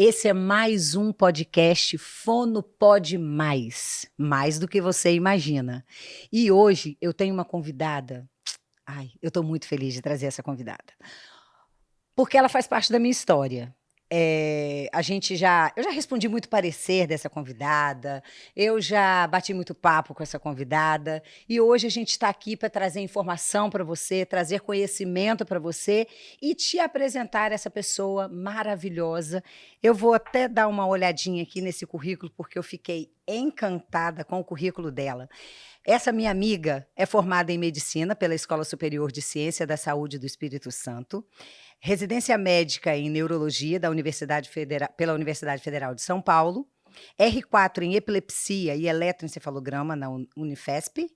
Esse é mais um podcast Fono Pode mais do que você imagina. E hoje eu tenho uma convidada. Ai, eu estou muito feliz de trazer essa convidada, porque ela faz parte da minha história. Eu já respondi muito parecer dessa convidada, eu já bati muito papo com essa convidada, e hoje a gente está aqui para trazer informação para você, trazer conhecimento para você e te apresentar essa pessoa maravilhosa. Eu vou até dar uma olhadinha aqui nesse currículo, porque eu fiquei encantada com o currículo dela. Essa minha amiga é formada em medicina pela Escola Superior de Ciência da Saúde do Espírito Santo, residência médica em neurologia pela Universidade Federal de São Paulo, R4 em epilepsia e eletroencefalograma na Unifesp,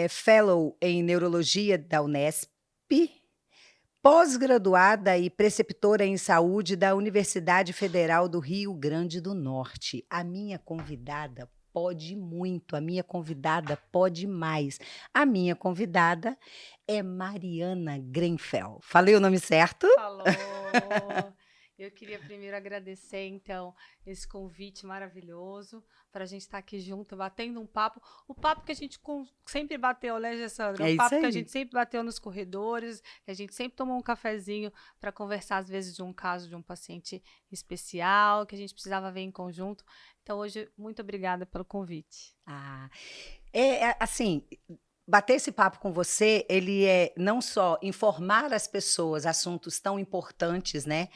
fellow em neurologia da Unesp, pós-graduada e preceptora em saúde da Universidade Federal do Rio Grande do Norte. A minha convidada pode muito, a minha convidada pode mais. A minha convidada é Mariana Grenfell. Falei o nome certo? Falou. Eu queria primeiro agradecer, então, esse convite maravilhoso para a gente estar aqui junto, batendo um papo. O papo que a gente sempre bateu, né, Gessandra? É O isso papo que a aí. gente sempre bateu nos corredores, que a gente sempre tomou um cafezinho para conversar, às vezes, de um caso de um paciente especial, que a gente precisava ver em conjunto. Então, hoje, muito obrigada pelo convite. Assim, bater esse papo com você, ele é não só informar as pessoas assuntos tão importantes, né,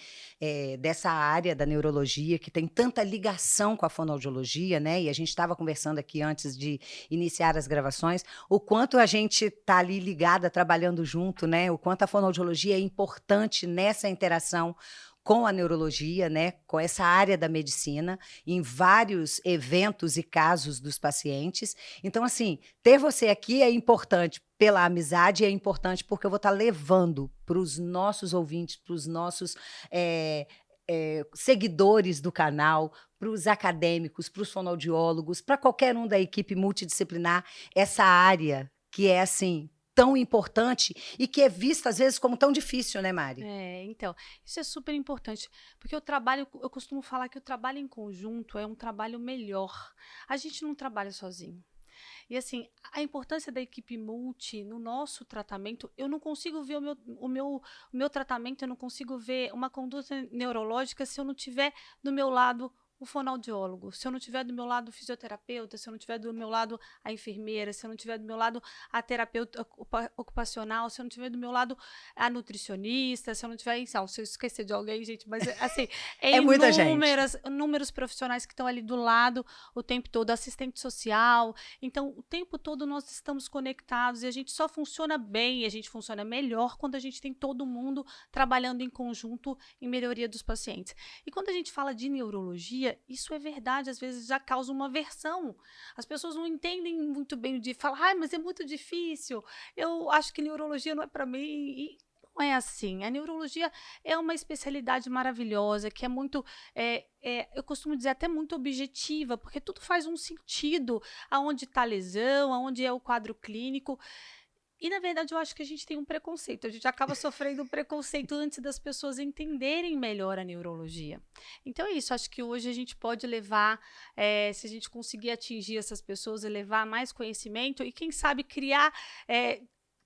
dessa área da neurologia, que tem tanta ligação com a fonoaudiologia, né, e a gente estava conversando aqui antes de iniciar as gravações, o quanto a gente está ali ligada, trabalhando junto, né, o quanto a fonoaudiologia é importante nessa interação com a neurologia, né, com essa área da medicina, em vários eventos e casos dos pacientes. Então, assim, ter você aqui é importante pela amizade, é importante porque eu vou estar levando para os nossos ouvintes, para os nossos seguidores do canal, para os acadêmicos, para os fonoaudiólogos, para qualquer um da equipe multidisciplinar, essa área que é, assim, tão importante e que é vista, às vezes, como tão difícil, né, Mari? Então, isso é super importante, porque eu costumo falar que o trabalho em conjunto é um trabalho melhor. A gente não trabalha sozinho. E assim, a importância da equipe multi no nosso tratamento, eu não consigo ver o meu tratamento, eu não consigo ver uma conduta neurológica se eu não tiver do meu lado o fonoaudiólogo, se eu não tiver do meu lado o fisioterapeuta, se eu não tiver do meu lado a enfermeira, se eu não tiver do meu lado a terapeuta ocupacional, se eu não tiver do meu lado a nutricionista, se eu não tiver, então, se eu esquecer de alguém, gente, mas assim, É muita gente. inúmeros profissionais que estão ali do lado o tempo todo, assistente social. Então, o tempo todo nós estamos conectados e a gente só funciona bem e a gente funciona melhor quando a gente tem todo mundo trabalhando em conjunto em melhoria dos pacientes. E quando a gente fala de neurologia, isso é verdade, às vezes já causa uma aversão. As pessoas não entendem muito bem de falar, mas é muito difícil, eu acho que neurologia não é para mim. E não é assim. A neurologia é uma especialidade maravilhosa, que é muito, eu costumo dizer, até muito objetiva, porque tudo faz um sentido, aonde está a lesão, aonde é o quadro clínico. E, na verdade, eu acho que a gente tem um preconceito, a gente acaba sofrendo um preconceito antes das pessoas entenderem melhor a neurologia. Então é isso, acho que hoje a gente pode levar, se a gente conseguir atingir essas pessoas e levar mais conhecimento e, quem sabe, criar,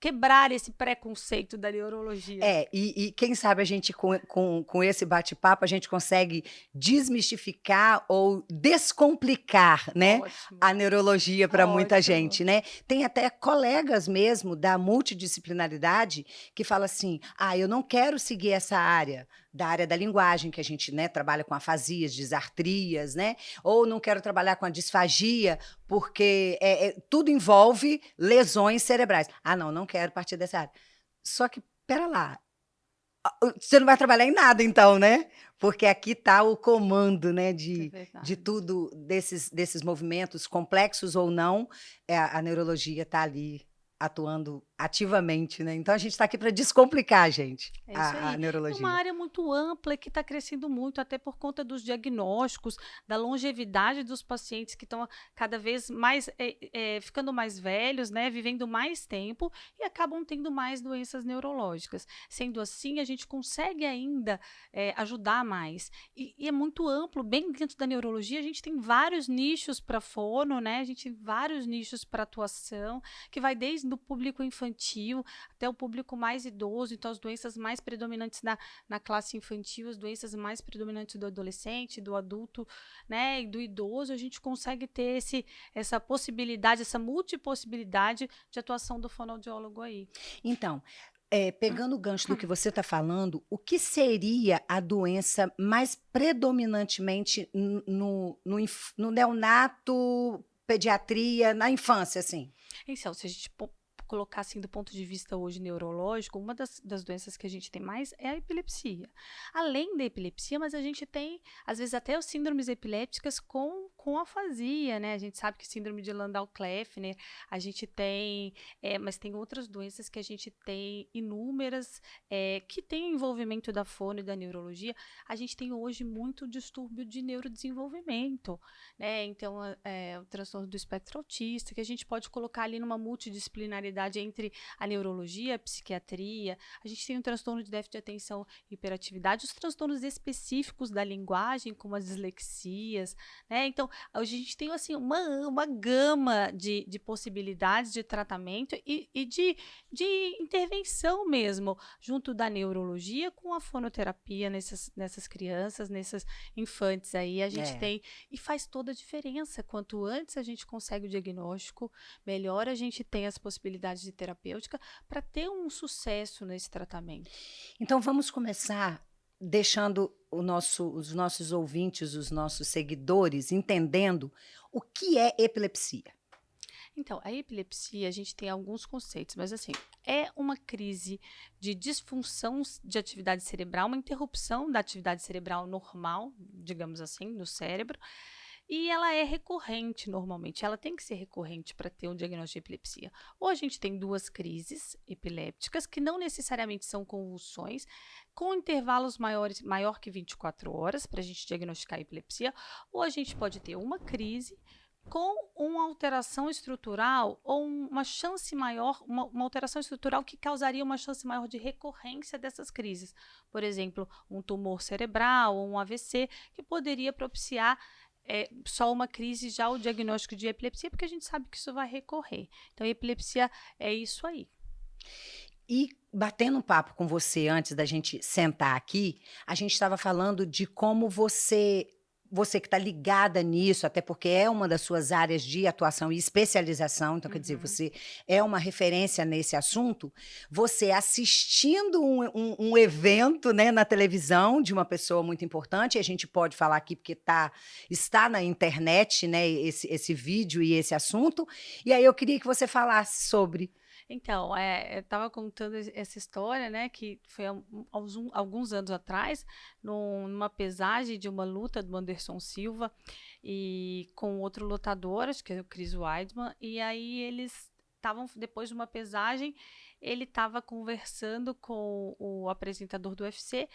quebrar esse preconceito da neurologia. E quem sabe a gente, com esse bate-papo, a gente consegue desmistificar ou descomplicar, né, Ótimo, a neurologia para muita ótimo. gente, né? Tem até colegas mesmo da multidisciplinaridade que falam assim: ah, eu não quero seguir essa área, da área da linguagem, que a gente, né, trabalha com afasias, disartrias, né? Ou não quero trabalhar com a disfagia, porque tudo envolve lesões cerebrais. Ah, não quero partir dessa área. Só que, pera lá, você não vai trabalhar em nada então, né? Porque aqui está o comando, né, É de verdade. tudo, desses movimentos, complexos ou não, a neurologia está ali atuando ativamente, né? Então a gente está aqui para descomplicar, gente, É isso a aí. É uma neurologia. área muito ampla e que está crescendo muito, até por conta dos diagnósticos, da longevidade dos pacientes que estão cada vez mais ficando mais velhos, né, vivendo mais tempo e acabam tendo mais doenças neurológicas. Sendo assim, a gente consegue ainda ajudar mais. E é muito amplo, bem dentro da neurologia, a gente tem vários nichos para fono, né? A gente tem vários nichos para atuação, que vai desde o público infantil até o público mais idoso, então as doenças mais predominantes na classe infantil, as doenças mais predominantes do adolescente, do adulto, né, e do idoso, a gente consegue ter essa possibilidade, essa multipossibilidade de atuação do fonoaudiólogo aí. Então, pegando o gancho do que você está falando, o que seria a doença mais predominantemente no neonato, pediatria, na infância, assim? Então, se a gente colocar assim do ponto de vista hoje neurológico, uma das doenças que a gente tem mais é a epilepsia. Além da epilepsia, mas a gente tem, às vezes, até as síndromes epilépticas com afasia, né? A gente sabe que síndrome de Landau-Kleffner, a gente tem, mas tem outras doenças que a gente tem inúmeras, que tem envolvimento da fono e da neurologia. A gente tem hoje muito distúrbio de neurodesenvolvimento, né? Então, o transtorno do espectro autista, que a gente pode colocar ali numa multidisciplinaridade entre a neurologia, a psiquiatria. A gente tem um transtorno de déficit de atenção e hiperatividade, os transtornos específicos da linguagem, como as dislexias, né? Então, a gente tem assim uma gama de possibilidades de tratamento e de intervenção mesmo, junto da neurologia com a fonoterapia nessas crianças, nesses infantes aí. A gente tem, e faz toda a diferença. Quanto antes a gente consegue o diagnóstico, melhor a gente tem as possibilidades de terapêutica para ter um sucesso nesse tratamento. Então vamos começar deixando os nossos ouvintes, os nossos seguidores, entendendo o que é epilepsia. Então, a epilepsia, a gente tem alguns conceitos, mas assim, é uma crise de disfunção de atividade cerebral, uma interrupção da atividade cerebral normal, digamos assim, no cérebro, e ela é recorrente normalmente, ela tem que ser recorrente para ter um diagnóstico de epilepsia. Ou a gente tem duas crises epilépticas, que não necessariamente são convulsões, com intervalos maior que 24 horas para a gente diagnosticar a epilepsia, ou a gente pode ter uma crise com uma alteração estrutural ou uma chance maior, uma alteração estrutural que causaria uma chance maior de recorrência dessas crises. Por exemplo, um tumor cerebral ou um AVC, que poderia propiciar só uma crise, já o diagnóstico de epilepsia, porque a gente sabe que isso vai recorrer. Então, a epilepsia é isso aí. E batendo um papo com você antes da gente sentar aqui, a gente estava falando de como você que está ligada nisso, até porque é uma das suas áreas de atuação e especialização, então quer dizer, você é uma referência nesse assunto, você assistindo um evento, né, na televisão de uma pessoa muito importante, a gente pode falar aqui porque está na internet, né, esse vídeo e esse assunto, e aí eu queria que você falasse sobre. Então, eu estava contando essa história, né, que foi alguns anos atrás, numa pesagem de uma luta do Anderson Silva e com outro lutador, acho que é o Chris Weidman, e aí eles estavam, depois de uma pesagem, ele estava conversando com o apresentador do UFC,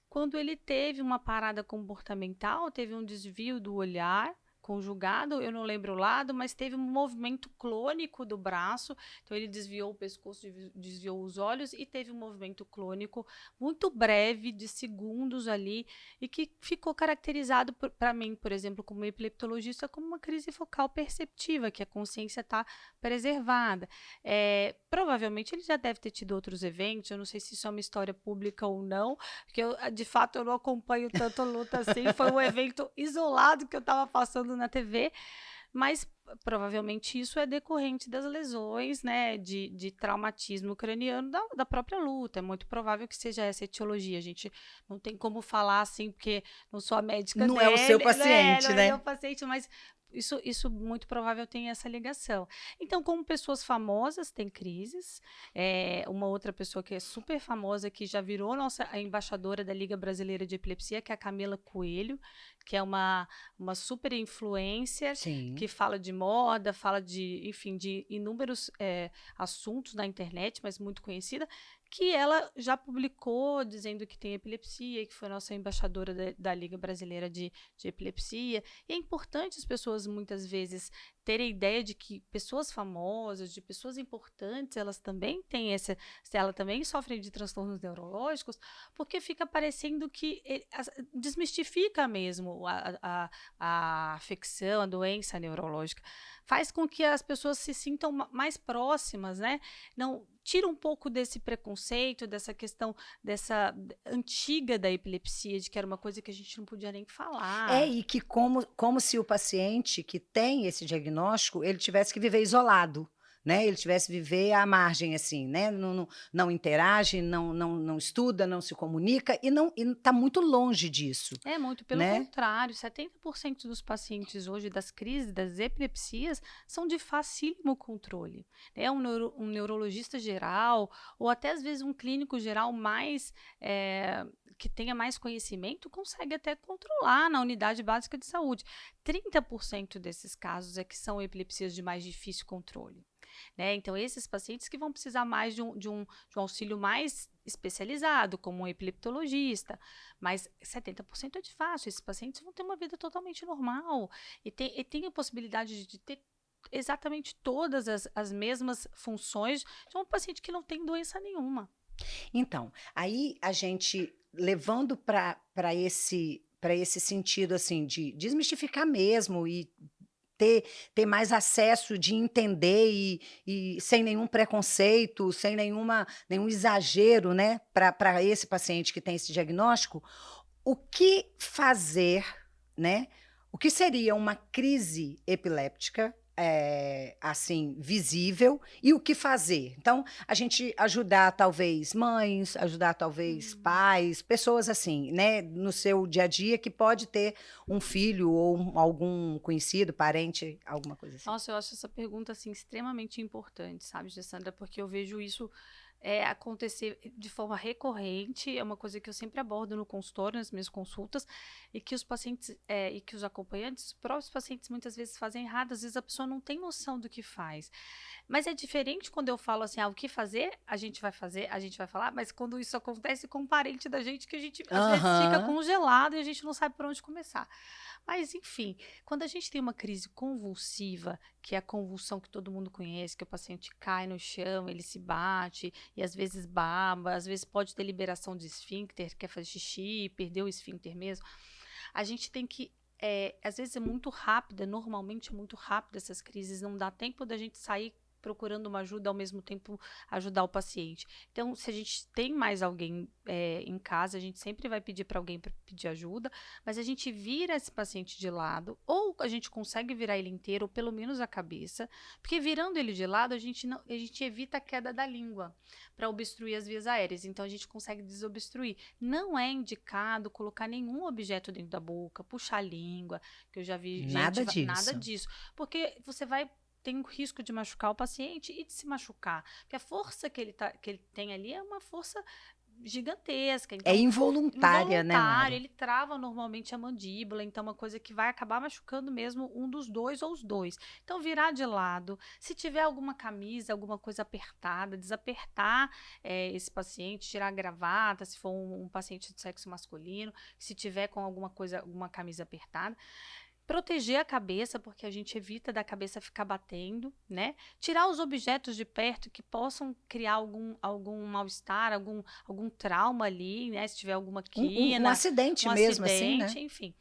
quando ele teve uma parada comportamental, teve um desvio do olhar, conjugado, eu não lembro o lado, mas teve um movimento clônico do braço, então ele desviou o pescoço, desviou os olhos e teve um movimento clônico muito breve, de segundos ali, e que ficou caracterizado para mim, por exemplo, como epileptologista, como uma crise focal perceptiva, que a consciência está preservada. Provavelmente ele já deve ter tido outros eventos, eu não sei se isso é uma história pública ou não, porque de fato eu não acompanho tanto a luta assim, foi um evento isolado que eu estava passando na TV, mas provavelmente isso é decorrente das lesões, né, de traumatismo craniano da própria luta. É muito provável que seja essa etiologia. A gente não tem como falar assim, porque não sou a médica Não dele. é o seu paciente, não né? é o paciente, mas Isso muito provável tem essa ligação. Então, como pessoas famosas têm crises, uma outra pessoa que é super famosa, que já virou nossa a embaixadora da Liga Brasileira de Epilepsia, que é a Camila Coelho, que é uma super influencer, Sim. que fala de moda, fala de, enfim, de inúmeros assuntos na internet, mas muito conhecida, que ela já publicou dizendo que tem epilepsia, que foi nossa embaixadora da Liga Brasileira de Epilepsia. E é importante as pessoas, muitas vezes, terem ideia de que pessoas famosas, de pessoas importantes, elas também têm elas também sofrem de transtornos neurológicos, porque fica parecendo que desmistifica mesmo a afecção, a doença neurológica. Faz com que as pessoas se sintam mais próximas, né? Não tira um pouco desse preconceito, dessa questão antiga da epilepsia, de que era uma coisa que a gente não podia nem falar. E que como se o paciente que tem esse diagnóstico, ele tivesse que viver isolado, né, ele tivesse que viver à margem, assim, né, não interage, não estuda, não se comunica e está muito longe disso, É muito pelo né. contrário, 70% dos pacientes hoje das crises, das epilepsias, são de facílimo controle. É um neurologista geral, ou até às vezes um clínico geral mais que tenha mais conhecimento, consegue até controlar na unidade básica de saúde. 30% desses casos é que são epilepsias de mais difícil controle. Né? Então, esses pacientes que vão precisar mais de um auxílio mais especializado, como um epileptologista, mas 70% é de fácil, esses pacientes vão ter uma vida totalmente normal e tem a possibilidade de ter exatamente todas as mesmas funções de um paciente que não tem doença nenhuma. Então, aí a gente levando para esse sentido, assim, de desmistificar mesmo e ter mais acesso de entender e sem nenhum preconceito, sem nenhum exagero, né, para esse paciente que tem esse diagnóstico, o que fazer, né, o que seria uma crise epiléptica, assim, visível, e o que fazer? Então, a gente ajudar talvez mães, ajudar talvez pais, pessoas assim, né, no seu dia a dia que pode ter um filho ou algum conhecido, parente, alguma coisa assim. Nossa, eu acho essa pergunta assim extremamente importante, sabe, Gessandra, porque eu vejo isso acontecer de forma recorrente, é uma coisa que eu sempre abordo no consultório, nas minhas consultas, e que os pacientes e que os acompanhantes, os próprios pacientes muitas vezes fazem errado, às vezes a pessoa não tem noção do que faz. Mas é diferente quando eu falo assim, o que fazer, a gente vai fazer, a gente vai falar, mas quando isso acontece com um parente da gente que a gente às vezes fica Aham. congelado e a gente não sabe por onde começar. Mas, enfim, quando a gente tem uma crise convulsiva, que é a convulsão que todo mundo conhece, que o paciente cai no chão, ele se bate e às vezes baba, às vezes pode ter liberação de esfíncter, quer fazer xixi, perdeu o esfíncter mesmo. A gente tem que às vezes é muito rápida, normalmente é muito rápida essas crises, não dá tempo da gente sair procurando uma ajuda, ao mesmo tempo ajudar o paciente. Então, se a gente tem mais alguém em casa, a gente sempre vai pedir para alguém para pedir ajuda, mas a gente vira esse paciente de lado, ou a gente consegue virar ele inteiro, ou pelo menos a cabeça, porque virando ele de lado, a gente evita a queda da língua para obstruir as vias aéreas, então a gente consegue desobstruir. Não é indicado colocar nenhum objeto dentro da boca, puxar a língua, que eu já vi Nada nada disso. disso, porque você tem o risco de machucar o paciente e de se machucar. Porque a força que ele tem ali é uma força gigantesca. Então, É involuntária, né, involuntário, Mari? ele trava normalmente a mandíbula, então é uma coisa que vai acabar machucando mesmo um dos dois ou os dois. Então, virar de lado, se tiver alguma camisa, alguma coisa apertada, desapertar esse paciente, tirar a gravata, se for um paciente de sexo masculino, se tiver com alguma camisa apertada. Proteger a cabeça, porque a gente evita da cabeça ficar batendo, né? Tirar os objetos de perto que possam criar algum mal-estar, algum trauma ali, né? Se tiver alguma Um quina, acidente um mesmo, assim, né? acidente, enfim.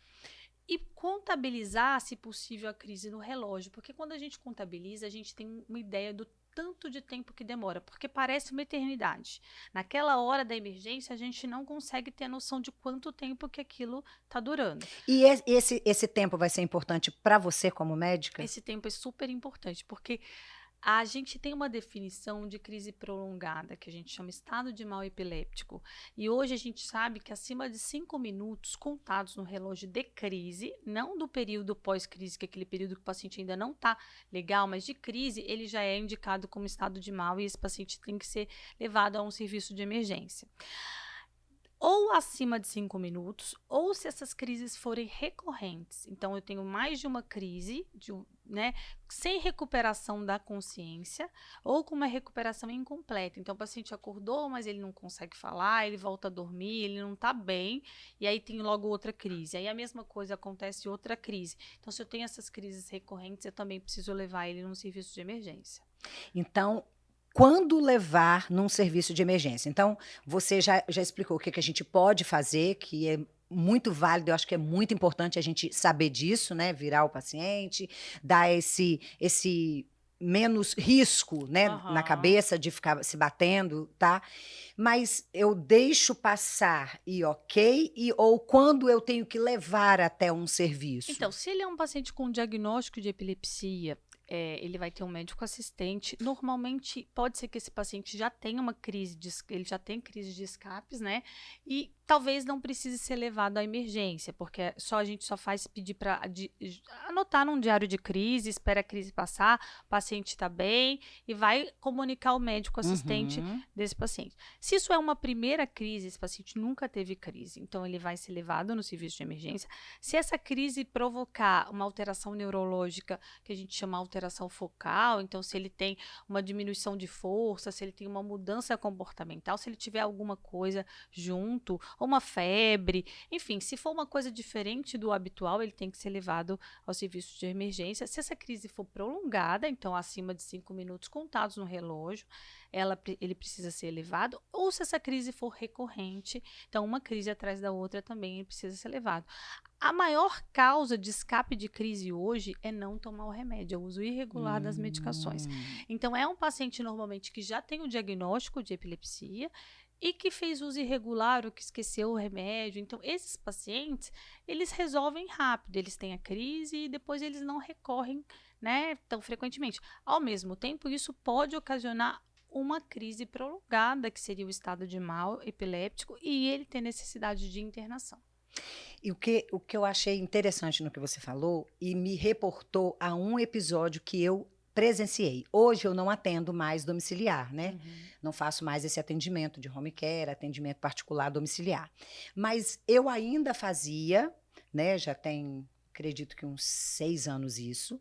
E contabilizar, se possível, a crise no relógio, porque quando a gente contabiliza, a gente tem uma ideia do tanto de tempo que demora, porque parece uma eternidade. Naquela hora da emergência, a gente não consegue ter noção de quanto tempo que aquilo está durando. E esse tempo vai ser importante para você como médica? Esse tempo é super importante, porque A gente tem uma definição de crise prolongada, que a gente chama estado de mal epiléptico. E hoje a gente sabe que acima de 5 minutos contados no relógio de crise, não do período pós-crise, que é aquele período que o paciente ainda não está legal, mas de crise, ele já é indicado como estado de mal e esse paciente tem que ser levado a um serviço de emergência. Ou acima de 5 minutos, ou se essas crises forem recorrentes. Então, eu tenho mais de uma crise, né, sem recuperação da consciência, ou com uma recuperação incompleta. Então, o paciente acordou, mas ele não consegue falar, ele volta a dormir, ele não está bem, e aí tem logo outra crise. Aí a mesma coisa acontece em outra crise. Então, se eu tenho essas crises recorrentes, eu também preciso levar ele num serviço de emergência. Então, quando levar num serviço de emergência? Então, você já explicou o que a gente pode fazer, que é muito válido, eu acho que é muito importante a gente saber disso, né? Virar o paciente, dar esse menos risco, né, na cabeça de ficar se batendo, tá? Mas eu deixo passar e ok, ou quando eu tenho que levar até um serviço? Então, se ele é um paciente com diagnóstico de epilepsia, ele vai ter um médico assistente. Normalmente, pode ser que esse paciente já tenha uma crise, ele já tem crise de escapes, né? E talvez não precise ser levado à emergência, porque a gente só faz pedir para anotar num diário de crise, espera a crise passar, o paciente está bem e vai comunicar ao médico assistente desse paciente. Se isso é uma primeira crise, esse paciente nunca teve crise, então ele vai ser levado no serviço de emergência. Se essa crise provocar uma alteração neurológica, que a gente chama alteração focal, então se ele tem uma diminuição de força, se ele tem uma mudança comportamental, se ele tiver alguma coisa junto, ou uma febre, enfim, se for uma coisa diferente do habitual, ele tem que ser levado ao serviço de emergência. Se essa crise for prolongada, então acima de 5 minutos contados no relógio, ele precisa ser levado, ou se essa crise for recorrente, então uma crise atrás da outra também ele precisa ser levado. A maior causa de escape de crise hoje é não tomar o remédio, é o uso irregular das medicações. Então, é um paciente normalmente que já tem o diagnóstico de epilepsia e que fez uso irregular ou que esqueceu o remédio. Então, esses pacientes, eles resolvem rápido, eles têm a crise e depois eles não recorrem, né, tão frequentemente. Ao mesmo tempo, isso pode ocasionar uma crise prolongada, que seria o estado de mal epiléptico, e ele ter necessidade de internação. E o que eu achei interessante no que você falou e me reportou a um episódio que eu presenciei. Hoje eu não atendo mais domiciliar, né? Não faço mais esse atendimento de home care, atendimento particular domiciliar. Mas eu ainda fazia, né? Já tem, acredito que uns 6 anos isso.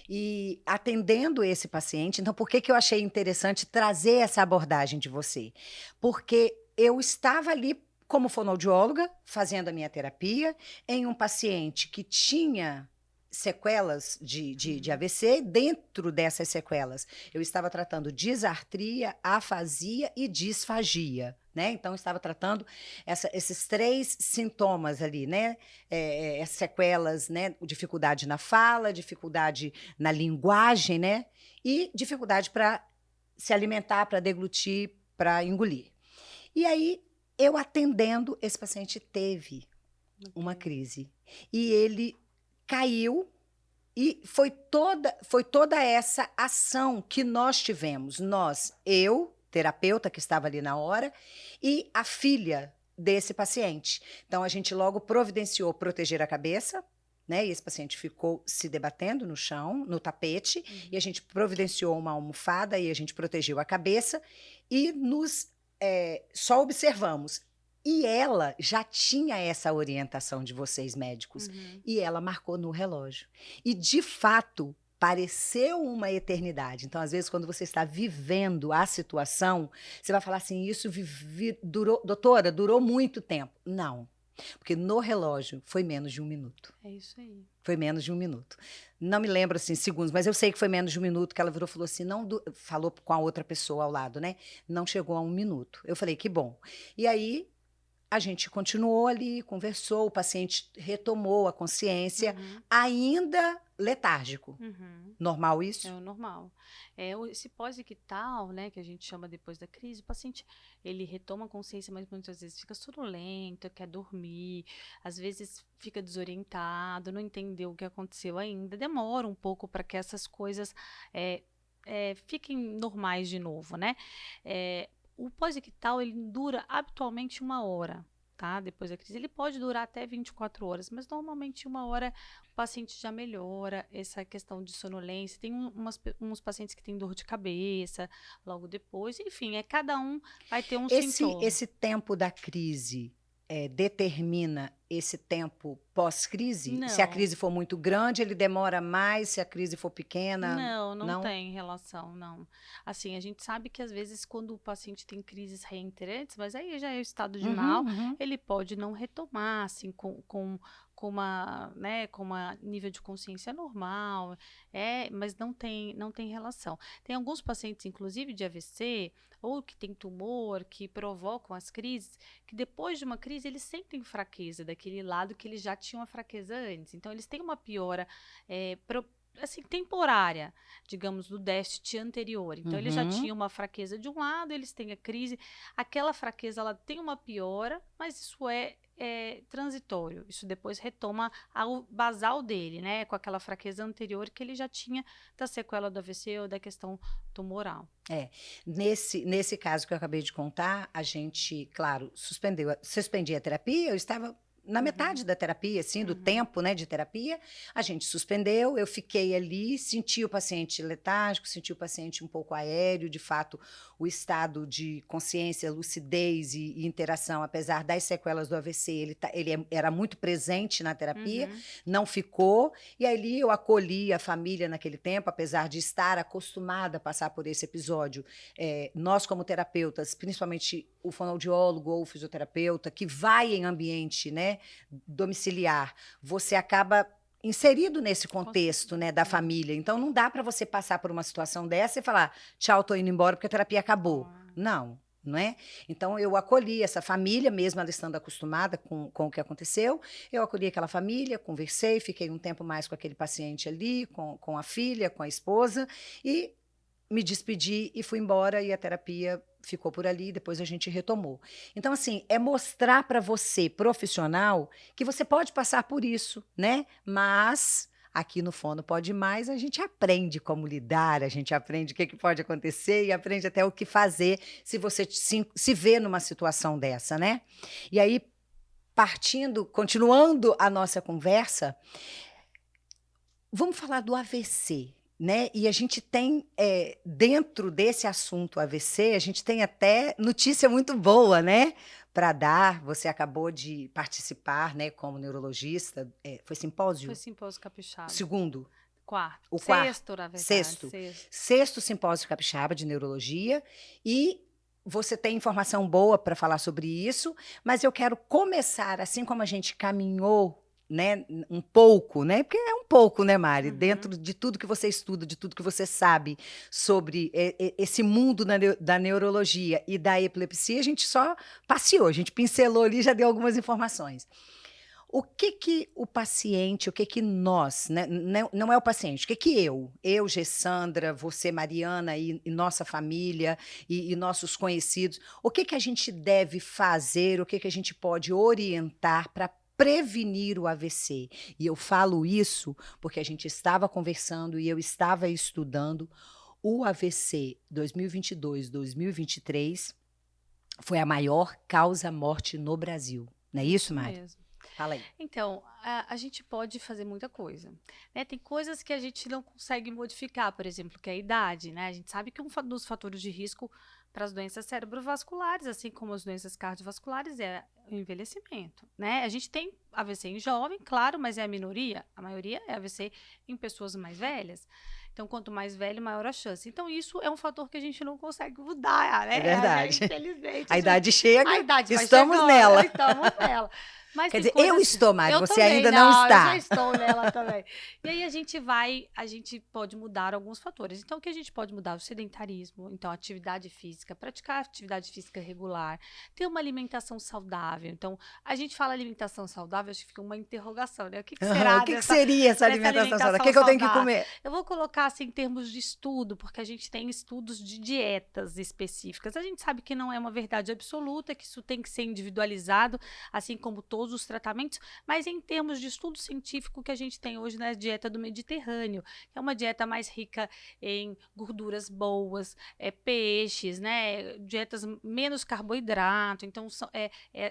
E atendendo esse paciente, então por que eu achei interessante trazer essa abordagem de você? Porque eu estava ali como fonoaudióloga, fazendo a minha terapia, em um paciente que tinha sequelas de AVC. Dentro dessas sequelas, eu estava tratando disartria, afasia e disfagia, né? Então, eu estava tratando esses 3 sintomas ali, né? As sequelas, né? Dificuldade na fala, dificuldade na linguagem, né? E dificuldade para se alimentar, para deglutir, para engolir. E aí, eu atendendo, esse paciente teve uma crise. E ele caiu, e foi toda essa ação que nós tivemos. Eu, terapeuta que estava ali na hora, e a filha desse paciente. Então, a gente logo providenciou proteger a cabeça, né? E esse paciente ficou se debatendo no chão, no tapete, e a gente providenciou uma almofada, e a gente protegeu a cabeça, e só observamos. E ela já tinha essa orientação de vocês, médicos, e ela marcou no relógio. E, de fato, pareceu uma eternidade. Então, às vezes, quando você está vivendo a situação, você vai falar assim, isso durou, doutora, durou muito tempo. Não, porque no relógio foi menos de 1 minuto. É isso aí. Foi menos de 1 minuto. Não me lembro, assim, segundos, mas eu sei que foi menos de 1 minuto que ela virou e falou assim, falou com a outra pessoa ao lado, né? Não chegou a 1 minuto. Eu falei, que bom. E aí, a gente continuou ali, conversou, o paciente retomou a consciência, ainda letárgico. Normal isso? É o normal. Esse pós-ictal, né, que a gente chama depois da crise, o paciente, ele retoma a consciência, mas muitas vezes fica sonolento, quer dormir, às vezes fica desorientado, não entendeu o que aconteceu ainda, demora um pouco para que essas coisas fiquem normais de novo, né? O pós-ictal, ele dura habitualmente 1 hora. Tá? Depois da crise, ele pode durar até 24 horas, mas normalmente 1 hora o paciente já melhora essa questão de sonolência. Tem uns pacientes que têm dor de cabeça logo depois, enfim, cada um vai ter um sintoma. Esse tempo da crise determina esse tempo pós-crise? Se a Não. crise for muito grande, ele demora mais, se a crise for pequena? Não tem relação, não. Assim, a gente sabe que às vezes quando o paciente tem crises reiterantes, mas aí já é o estado de mal, ele pode não retomar, assim, com uma nível de consciência normal, mas não tem relação. Tem alguns pacientes, inclusive de AVC, ou que tem tumor, que provocam as crises, que depois de uma crise eles sentem fraqueza daquele lado que eles já tinham a fraqueza antes. Então, eles têm uma piora assim, temporária, digamos, do déficit anterior. Então, eles já tinham uma fraqueza de um lado, eles têm a crise. Aquela fraqueza, ela tem uma piora, mas isso é transitório. Isso depois retoma ao basal dele, né? Com aquela fraqueza anterior que ele já tinha da sequela do AVC ou da questão tumoral. Nesse caso que eu acabei de contar, a gente, claro, suspendia a terapia, eu estava na metade da terapia, assim, do tempo, né, de terapia, a gente suspendeu, eu fiquei ali, senti o paciente letárgico, senti o paciente um pouco aéreo, de fato, o estado de consciência, lucidez e interação, apesar das sequelas do AVC, ele era muito presente na terapia, não ficou, e ali eu acolhi a família naquele tempo, apesar de estar acostumada a passar por esse episódio. Nós, como terapeutas, principalmente o fonoaudiólogo ou o fisioterapeuta, que vai em ambiente, né, domiciliar, você acaba inserido nesse contexto, né, da família. Então, não dá para você passar por uma situação dessa e falar, tchau, tô indo embora porque a terapia acabou. Não é? Então, eu acolhi essa família, mesmo ela estando acostumada com o que aconteceu, eu acolhi aquela família, conversei, fiquei um tempo mais com aquele paciente ali, com a filha, com a esposa, e me despedi e fui embora, e a terapia ficou por ali, depois a gente retomou. Então, assim, é mostrar para você, profissional, que você pode passar por isso, né? Mas aqui no Fono Pode Mais, a gente aprende como lidar, a gente aprende o que pode acontecer e aprende até o que fazer se você se vê numa situação dessa, né? E aí, continuando a nossa conversa, vamos falar do AVC. Né? E a gente tem, dentro desse assunto AVC, a gente tem até notícia muito boa, né? Para dar. Você acabou de participar, né, como neurologista. Foi simpósio? Foi simpósio capixaba. Segundo? Quarto. Sexto, na verdade. Sexto simpósio capixaba de neurologia. E você tem informação boa para falar sobre isso, mas eu quero começar, assim como a gente caminhou, né, um pouco, né? Porque é um pouco, né, Mari? Dentro de tudo que você estuda, de tudo que você sabe sobre esse mundo da neurologia e da epilepsia, a gente só passeou, a gente pincelou ali, já deu algumas informações. O que o paciente, o que nós, né? Não é o paciente, o que eu, Gessandra, você, Mariana, e nossa família e nossos conhecidos, o que a gente deve fazer, o que a gente pode orientar para prevenir o AVC. E eu falo isso porque a gente estava conversando e eu estava estudando o AVC 2022-2023 foi a maior causa-morte no Brasil. Não é isso, Mari? Mesmo. Fala aí. Então, a gente pode fazer muita coisa, né? Tem coisas que a gente não consegue modificar, por exemplo, que é a idade, né? A gente sabe que um dos fatores de risco para as doenças cerebrovasculares, assim como as doenças cardiovasculares, é o envelhecimento, né? A gente tem AVC em jovem, claro, mas é a minoria. A maioria é AVC em pessoas mais velhas. Então, quanto mais velho, maior a chance. Então, isso é um fator que a gente não consegue mudar, né? É verdade. Infelizmente. A idade chega, estamos nela. Estamos nela. Mas quer dizer, eu estou, Mari, você também, ainda não está. Eu já estou nela também. E aí a gente pode mudar alguns fatores. Então, o que a gente pode mudar? O sedentarismo, então, atividade física, praticar atividade física regular, ter uma alimentação saudável. Então, a gente fala alimentação saudável, acho que fica uma interrogação, né? O que será? O que seria essa alimentação saudável? O que eu tenho que comer? Eu vou colocar em termos de estudo, porque a gente tem estudos de dietas específicas. A gente sabe que não é uma verdade absoluta, que isso tem que ser individualizado, assim como todos os tratamentos, mas em termos de estudo científico que a gente tem hoje na dieta do Mediterrâneo, que é uma dieta mais rica em gorduras boas, peixes, né? Dietas menos carboidrato, então é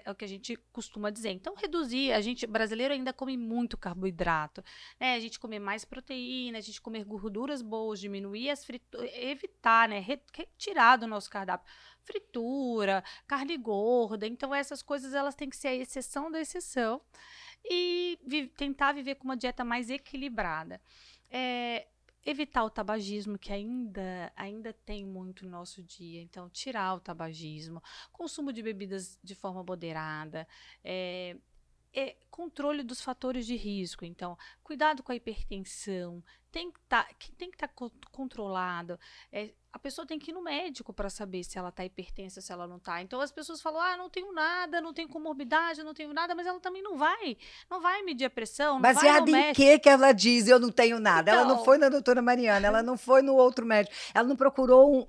o que a gente costuma dizer. Então, reduzir, a gente brasileiro ainda come muito carboidrato, né? A gente comer mais proteína, a gente comer gorduras boas, diminuir as frituras, evitar, né? Retirar do nosso cardápio fritura, carne gorda. Então, essas coisas elas têm que ser a exceção da exceção e tentar viver com uma dieta mais equilibrada. Evitar o tabagismo, que ainda tem muito no nosso dia. Então, tirar o tabagismo, consumo de bebidas de forma moderada, controle dos fatores de risco. Então, cuidado com a hipertensão, tem que estar controlado. A pessoa tem que ir no médico para saber se ela está hipertensa, se ela não está. Então, as pessoas falam, não tenho nada, não tenho comorbidade, não tenho nada, mas ela também não vai medir a pressão, não vai Baseada no em médico. que ela diz eu não tenho nada? Ela não Então, foi na doutora Mariana, ela não foi no outro médico, ela não procurou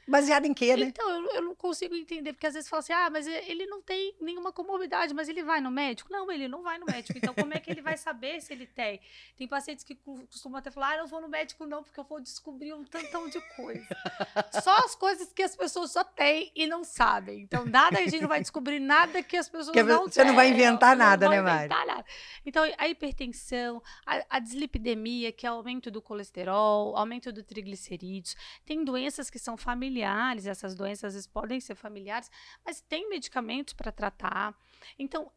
baseado em quê, né? Então, eu não consigo entender, porque às vezes fala assim, mas ele não tem nenhuma comorbidade, mas ele vai no médico? Não, ele não vai no médico. Então, como é que ele vai saber se ele tem? Tem pacientes que costumam até falar, eu não vou no médico não, porque eu vou descobrir um tantão de coisa. Só as coisas que as pessoas só têm e não sabem. Então, nada, a gente não vai descobrir nada que as pessoas não têm. Você não vai inventar nada, né, Mari? Nada. Então, a hipertensão, a dislipidemia, que é aumento do colesterol, aumento do triglicerídeos, tem doenças que são familiares, essas doenças às vezes podem ser familiares, mas tem medicamentos para tratar. Então,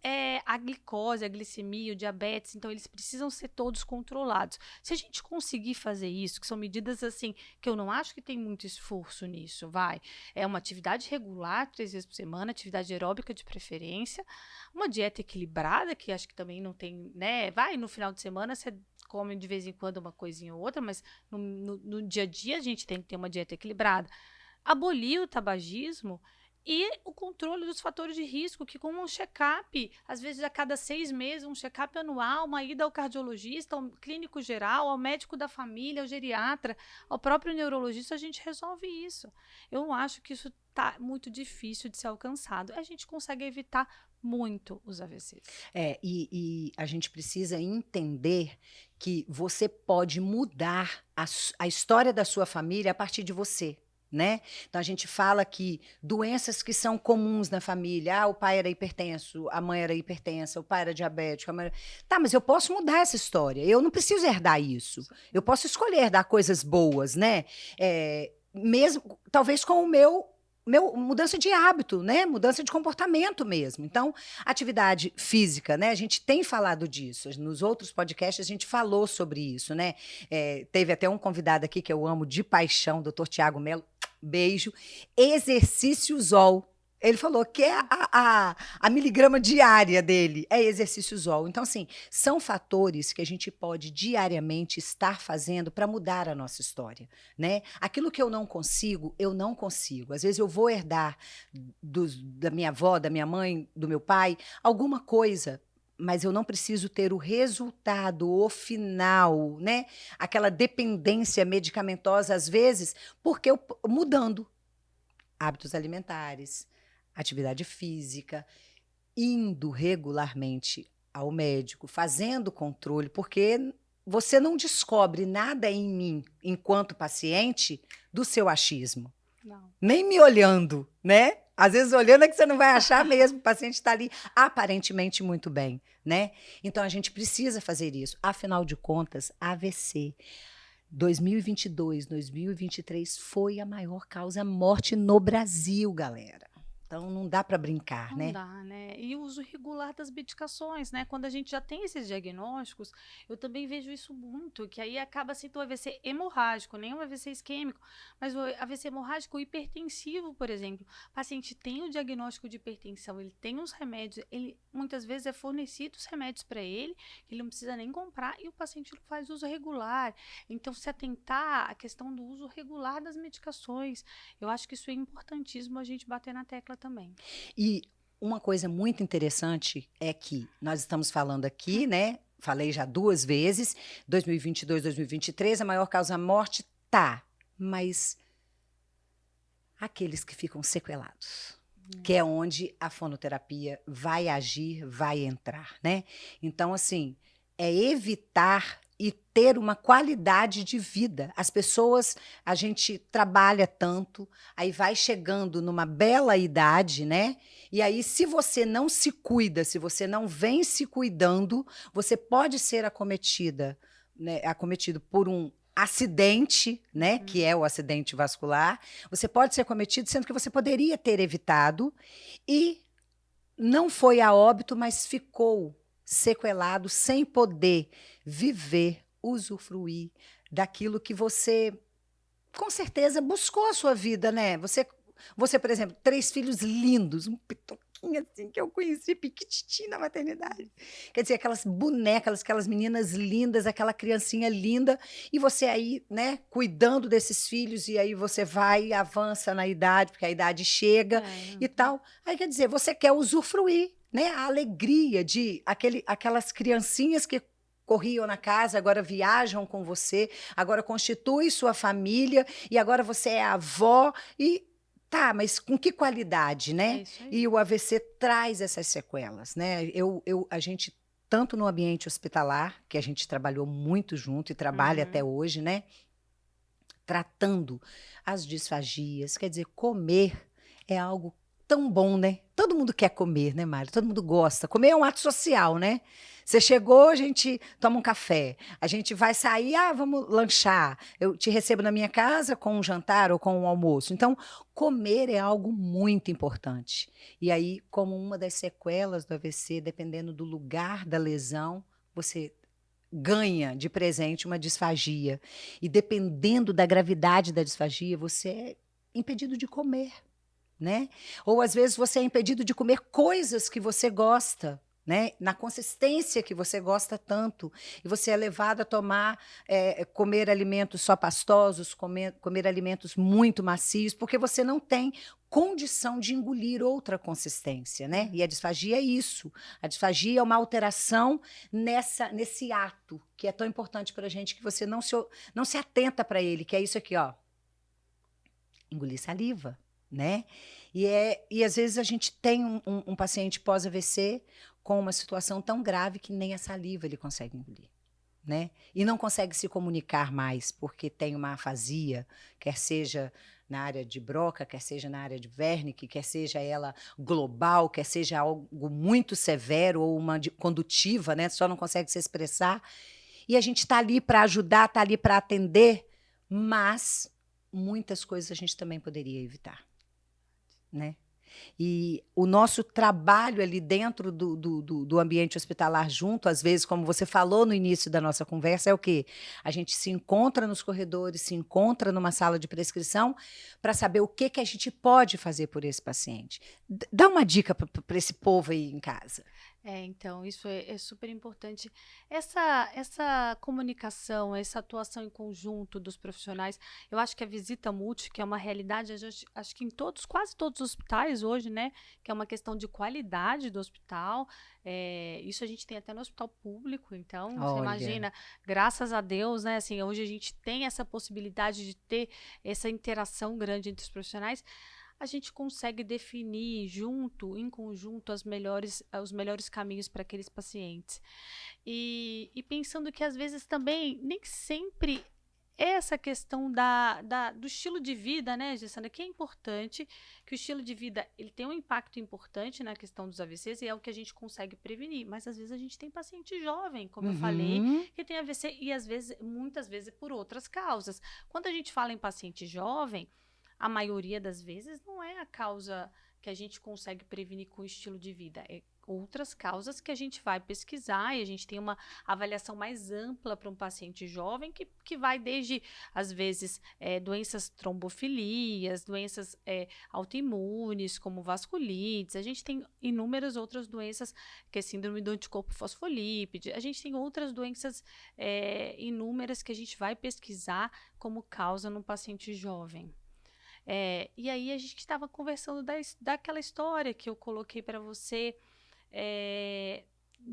a glicose, a glicemia, o diabetes, então eles precisam ser todos controlados. Se a gente conseguir fazer isso, que são medidas assim, que eu não acho que tem muito esforço nisso, é uma atividade regular, 3 vezes por semana, atividade aeróbica de preferência, uma dieta equilibrada, que acho que também não tem, né, no final de semana você come de vez em quando uma coisinha ou outra, mas no dia a dia a gente tem que ter uma dieta equilibrada. Abolir o tabagismo e o controle dos fatores de risco, que com um check-up, às vezes a cada 6 meses, um check-up anual, uma ida ao cardiologista, ao clínico geral, ao médico da família, ao geriatra, ao próprio neurologista, a gente resolve isso. Eu acho que isso está muito difícil de ser alcançado. A gente consegue evitar muito os AVCs. E a gente precisa entender que você pode mudar a história da sua família a partir de você. Né? Então a gente fala que doenças que são comuns na família, o pai era hipertenso, a mãe era hipertensa, o pai era diabético, a mãe era... Tá, mas eu posso mudar essa história, eu não preciso herdar isso, eu posso escolher herdar coisas boas, né? Mesmo, talvez com o meu mudança de hábito, né? Mudança de comportamento mesmo. Então, atividade física, né? A gente tem falado disso. Nos outros podcasts a gente falou sobre isso, né? Teve até um convidado aqui que eu amo de paixão, Dr. Tiago Mello. Beijo. Exercício ZOL. Ele falou que é a miligrama diária dele, é exercício ZOL. Então, assim, são fatores que a gente pode diariamente estar fazendo para mudar a nossa história, né? Aquilo que eu não consigo, eu não consigo. Às vezes eu vou herdar da minha avó, da minha mãe, do meu pai, alguma coisa, mas eu não preciso ter o resultado, o final, né? Aquela dependência medicamentosa, às vezes, porque eu mudando hábitos alimentares, atividade física, indo regularmente ao médico, fazendo controle, porque você não descobre nada em mim, enquanto paciente, do seu achismo. Não. Nem me olhando, né? Às vezes olhando é que você não vai achar mesmo, o paciente está ali aparentemente muito bem, né? Então a gente precisa fazer isso. Afinal de contas, AVC 2022, 2023 foi a maior causa morte no Brasil, galera. Então não dá para brincar, né? Não dá, né? E o uso regular das medicações, né? Quando a gente já tem esses diagnósticos, eu também vejo isso muito, que aí acaba sendo o AVC hemorrágico, nem o AVC isquêmico, mas o AVC hemorrágico hipertensivo, por exemplo. O paciente tem o diagnóstico de hipertensão, ele tem os remédios, ele muitas vezes é fornecido os remédios para ele não precisa nem comprar e o paciente não faz uso regular. Então, se atentar à questão do uso regular das medicações, eu acho que isso é importantíssimo a gente bater na tecla também. E uma coisa muito interessante é que nós estamos falando aqui, né, falei já 2 vezes, 2022, 2023, a maior causa-morte tá, mas aqueles que ficam sequelados, que é onde a fonoterapia vai agir, vai entrar, né? Então, assim, é evitar e ter uma qualidade de vida. As pessoas, a gente trabalha tanto, aí vai chegando numa bela idade, né? E aí, se você não se cuida, se você não vem se cuidando, você pode ser acometida, né? Acometido por um acidente, né? Que é o acidente vascular. Você pode ser cometido, sendo que você poderia ter evitado e não foi a óbito, mas ficou sequelado sem poder viver, usufruir daquilo que você, com certeza, buscou a sua vida, né? Você, por exemplo, 3 filhos lindos, um pitoquinho assim que eu conheci piquititinho na maternidade. Quer dizer, aquelas bonecas, aquelas meninas lindas, aquela criancinha linda, e você aí, né, cuidando desses filhos, e aí você vai e avança na idade, porque a idade chega e tal. Aí, quer dizer, você quer usufruir, né, a alegria de aquelas criancinhas que corriam na casa, agora viajam com você, agora constitui sua família, e agora você é avó, e tá, mas com que qualidade, É né? isso aí. E o AVC traz essas sequelas, né? A gente, tanto no ambiente hospitalar, que a gente trabalhou muito junto e trabalha até hoje, né? Tratando as disfagias, quer dizer, comer é algo tão bom, né? Todo mundo quer comer, né, Mário? Todo mundo gosta. Comer é um ato social, né? Você chegou, a gente toma um café, a gente vai sair, vamos lanchar. Eu te recebo na minha casa com um jantar ou com um almoço. Então, comer é algo muito importante. E aí, como uma das sequelas do AVC, dependendo do lugar da lesão, você ganha de presente uma disfagia. E dependendo da gravidade da disfagia, você é impedido de comer, né? Ou às vezes você é impedido de comer coisas que você gosta, né? Na consistência que você gosta tanto. E você é levado a comer alimentos só pastosos, comer alimentos muito macios, porque você não tem condição de engolir outra consistência, né? E a disfagia é isso. A disfagia é uma alteração nesse ato que é tão importante para a gente que você não se atenta para ele, que é isso aqui, ó. Engolir saliva, né? E às vezes a gente tem um paciente pós-AVC com uma situação tão grave que nem a saliva ele consegue engolir, né? E não consegue se comunicar mais porque tem uma afasia, quer seja na área de Broca, quer seja na área de Wernicke, quer seja ela global, quer seja algo muito severo ou uma condutiva, né? Só não consegue se expressar. E a gente está ali para ajudar, está ali para atender, mas muitas coisas a gente também poderia evitar, né? E o nosso trabalho ali dentro do ambiente hospitalar junto, às vezes, como você falou no início da nossa conversa, é o quê? A gente se encontra nos corredores, se encontra numa sala de prescrição para saber o que a gente pode fazer por esse paciente. Dá uma dica para esse povo aí em casa. Então, isso é super importante. Essa comunicação, essa atuação em conjunto dos profissionais, eu acho que a visita múltipla, que é uma realidade, acho que em quase todos os hospitais hoje, né, que é uma questão de qualidade do hospital, isso a gente tem até no hospital público, então, você imagina, graças a Deus, né, assim, hoje a gente tem essa possibilidade de ter essa interação grande entre os profissionais, a gente consegue definir em conjunto, os melhores caminhos para aqueles pacientes. E pensando que, às vezes, também, nem sempre é essa questão do estilo de vida, né, Gessana, que é importante, que o estilo de vida ele tem um impacto importante na questão dos AVCs e é o que a gente consegue prevenir, mas às vezes a gente tem paciente jovem, como eu falei, que tem AVC e muitas vezes por outras causas. Quando a gente fala em paciente jovem, a maioria das vezes não é a causa que a gente consegue prevenir com o estilo de vida, é outras causas que a gente vai pesquisar e a gente tem uma avaliação mais ampla para um paciente jovem que vai desde, às vezes, doenças trombofilias, doenças autoimunes, como vasculites, a gente tem inúmeras outras doenças, que é síndrome do anticorpo fosfolípide, a gente tem outras doenças inúmeras que a gente vai pesquisar como causa num paciente jovem. E aí a gente estava conversando daquela história que eu coloquei para você,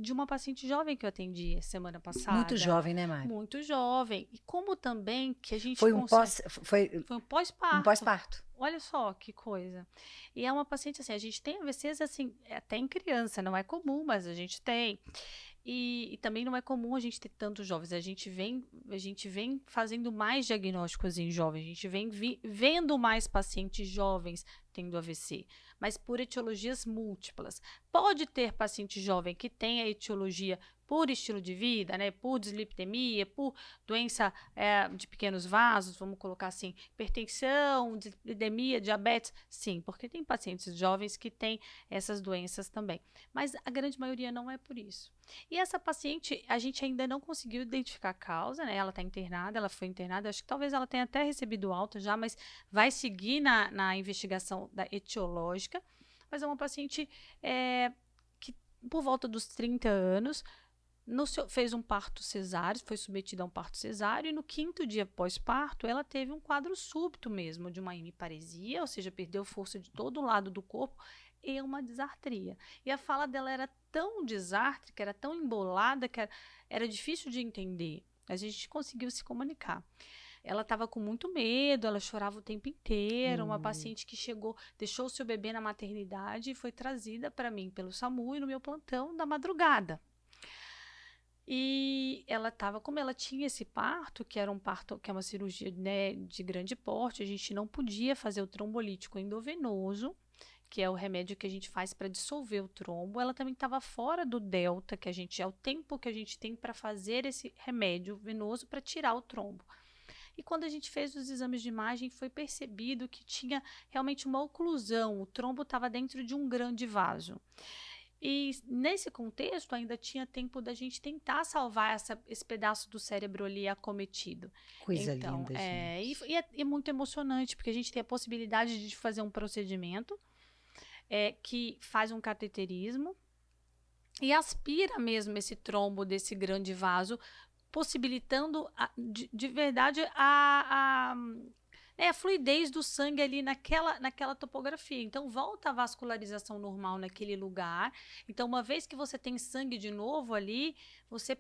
de uma paciente jovem que eu atendi semana passada. Muito jovem, né, Mari? Muito jovem. E como também que a gente Foi um consegue... foi Foi um pós-parto. um pós-parto. Olha só que coisa. E é uma paciente assim, a gente tem AVCs assim, até em criança, não é comum, mas a gente tem. E também não é comum a gente ter tantos jovens. A gente vem fazendo mais diagnósticos em jovens, a gente vem vendo mais pacientes jovens tendo AVC, mas por etiologias múltiplas. Pode ter paciente jovem que tenha etiologia por estilo de vida, né, por dislipidemia, por doença de pequenos vasos, vamos colocar assim, hipertensão, dislipidemia, diabetes, sim, porque tem pacientes jovens que têm essas doenças também, mas a grande maioria não é por isso. E essa paciente, a gente ainda não conseguiu identificar a causa, né, ela está internada, ela foi internada, acho que talvez ela tenha até recebido alta já, mas vai seguir na investigação da etiológica, mas é uma paciente que por volta dos 30 anos, fez um parto cesáreo, foi submetida a um parto cesáreo, e no 5º dia pós-parto, ela teve um quadro súbito mesmo, de uma hemiparesia, ou seja, perdeu força de todo o lado do corpo, e uma disartria. E a fala dela era tão disártrica, era tão embolada, que era difícil de entender. A gente conseguiu se comunicar. Ela estava com muito medo, ela chorava o tempo inteiro. Uma paciente que chegou, deixou o seu bebê na maternidade e foi trazida para mim pelo SAMU e no meu plantão da madrugada. E ela estava, como ela tinha esse parto, que era um parto, que é uma cirurgia, né, de grande porte, a gente não podia fazer o trombolítico endovenoso, que é o remédio que a gente faz para dissolver o trombo. Ela também estava fora do delta, que é o tempo que a gente tem para fazer esse remédio venoso para tirar o trombo. E quando a gente fez os exames de imagem, foi percebido que tinha realmente uma oclusão, o trombo estava dentro de um grande vaso. E nesse contexto ainda tinha tempo da gente tentar salvar esse pedaço do cérebro ali acometido. Coisa então, linda, gente. E é muito emocionante, porque a gente tem a possibilidade de fazer um procedimento que faz um cateterismo e aspira mesmo esse trombo desse grande vaso, possibilitando de verdade a fluidez do sangue ali naquela topografia. Então, volta a vascularização normal naquele lugar. Então, uma vez que você tem sangue de novo ali, você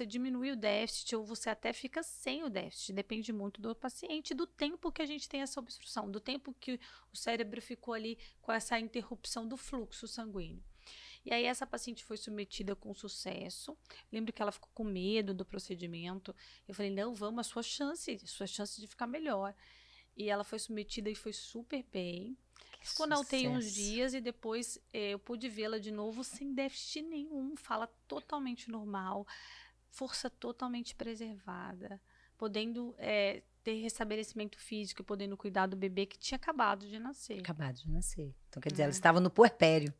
diminui o déficit ou você até fica sem o déficit. Depende muito do paciente, do tempo que a gente tem essa obstrução, do tempo que o cérebro ficou ali com essa interrupção do fluxo sanguíneo. E aí essa paciente foi submetida com sucesso. Lembro que ela ficou com medo do procedimento. Eu falei, não, vamos, sua chance de ficar melhor. E ela foi submetida e foi super bem. Ficou na UTI uns dias e depois eu pude vê-la de novo sem déficit nenhum. Fala totalmente normal, força totalmente preservada, podendo ter restabelecimento físico, podendo cuidar do bebê que tinha acabado de nascer. Então, quer dizer, ela estava no puerpério.